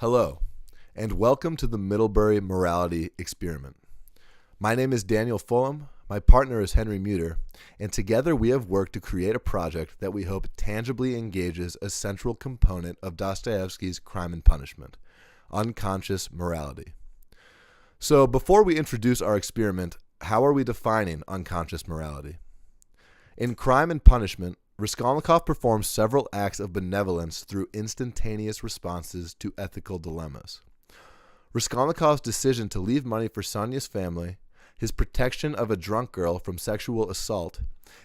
Hello, and welcome to the Middlebury Morality Experiment. My name is Daniel Fulham, my partner is Henry Muter, and together we have worked to create a project that we hope tangibly engages a central component of Dostoevsky's Crime and Punishment, unconscious morality. So before we introduce our experiment, how are we defining unconscious morality? In Crime and Punishment, Raskolnikov performs several acts of benevolence through instantaneous responses to ethical dilemmas. Raskolnikov's decision to leave money for Sonia's family, his protection of a drunk girl from sexual assault,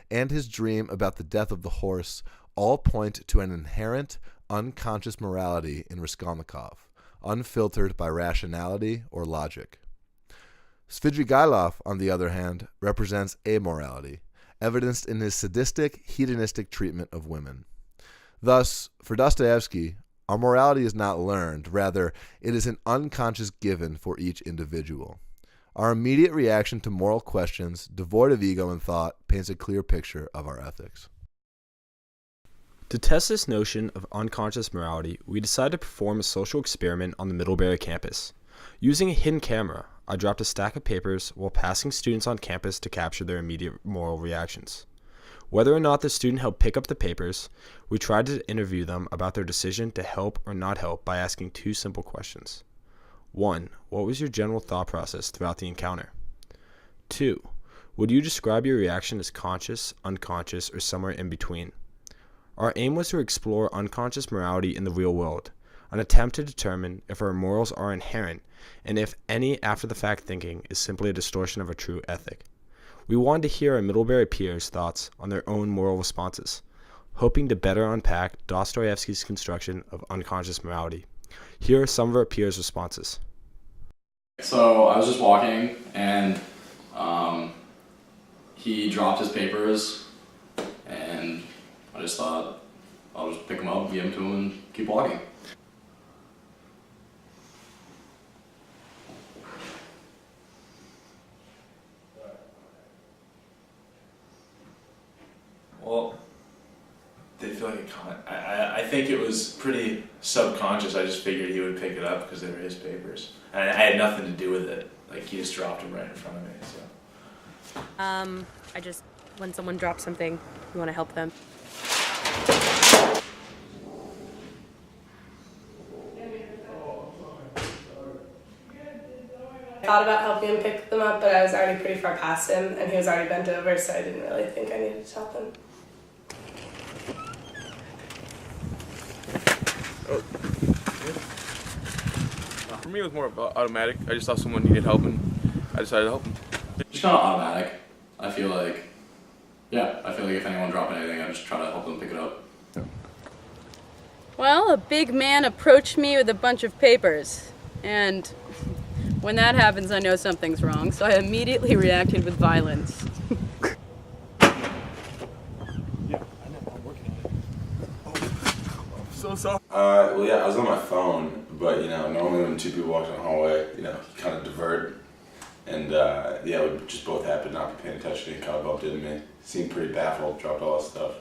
and his dream about the death of the horse all point to an inherent, unconscious morality in Raskolnikov, unfiltered by rationality or logic. Svidrigailov, on the other hand, represents amorality, evidenced in his sadistic, hedonistic treatment of women. Thus, for Dostoevsky, our morality is not learned, rather, it is an unconscious given for each individual. Our immediate reaction to moral questions, devoid of ego and thought, paints a clear picture of our ethics. To test this notion of unconscious morality, we decided to perform a social experiment on the Middlebury campus. Using a hidden camera, I dropped a stack of papers while passing students on campus to capture their immediate moral reactions. Whether or not the student helped pick up the papers, we tried to interview them about their decision to help or not help by asking two simple questions. 1. What was your general thought process throughout the encounter? 2. Would you describe your reaction as conscious, unconscious, or somewhere in between? Our aim was to explore unconscious morality in the real world, an attempt to determine if our morals are inherent and if any after-the-fact thinking is simply a distortion of a true ethic. We wanted to hear our Middlebury peers' thoughts on their own moral responses, hoping to better unpack Dostoevsky's construction of unconscious morality. Here are some of our peers' responses. So I was just walking and he dropped his papers and I just thought I'll just pick them up, give them to him and keep walking. Well, did feel like a comment. I think it was pretty subconscious. I just figured he would pick it up because they were his papers. And I had nothing to do with it. Like, he just dropped them right in front of me, so. When someone drops something, you want to help them. I thought about helping him pick them up, but I was already pretty far past him, and he was already bent over, so I didn't really think I needed to help him. For me, it was more of automatic. I just saw someone needed help, and I decided to help them. Just kind of automatic. I feel like if anyone dropped anything, I just try to help them pick it up. Well, a big man approached me with a bunch of papers, and when that happens, I know something's wrong, so I immediately reacted with violence. So sorry. I was on my phone, but normally when two people walk down the hallway, you kind of divert, and we just both happened not be paying attention. He kind of bumped into me. Seemed pretty baffled. Dropped all his stuff.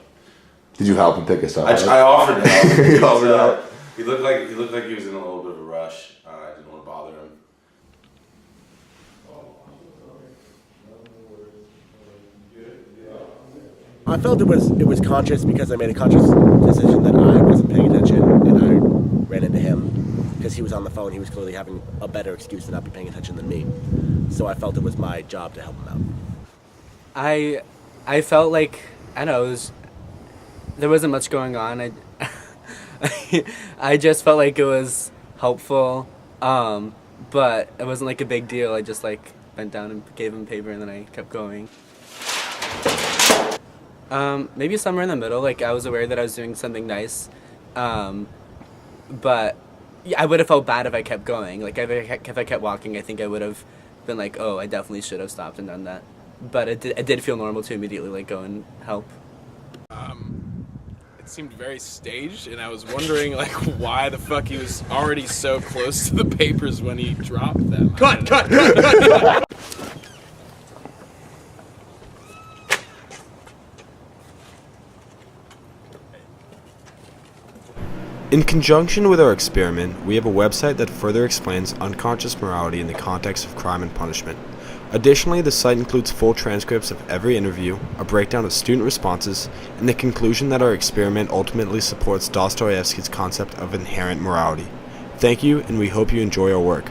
Did you help him pick us up? I offered to help. He offered to help. He looked like he was in a little bit of a rush. I didn't want to bother him. I felt it was conscious because I made a conscious decision that I wasn't paying attention and I ran into him because he was on the phone. He was clearly having a better excuse to not be paying attention than me. So I felt it was my job to help him out. I felt like, I don't know, there wasn't much going on. I just felt like it was helpful, but it wasn't like a big deal. I just bent down and gave him a paper and then I kept going. Maybe somewhere in the middle. I was aware that I was doing something nice, but yeah, I would have felt bad if I kept going. If I kept walking, I think I would have been like, oh, I definitely should have stopped and done that. But it did feel normal to immediately go and help. It seemed very staged, and I was wondering why the fuck he was already so close to the papers when he dropped them. Cut. In conjunction with our experiment, we have a website that further explains unconscious morality in the context of crime and punishment. Additionally, the site includes full transcripts of every interview, a breakdown of student responses, and the conclusion that our experiment ultimately supports Dostoevsky's concept of inherent morality. Thank you, and we hope you enjoy our work.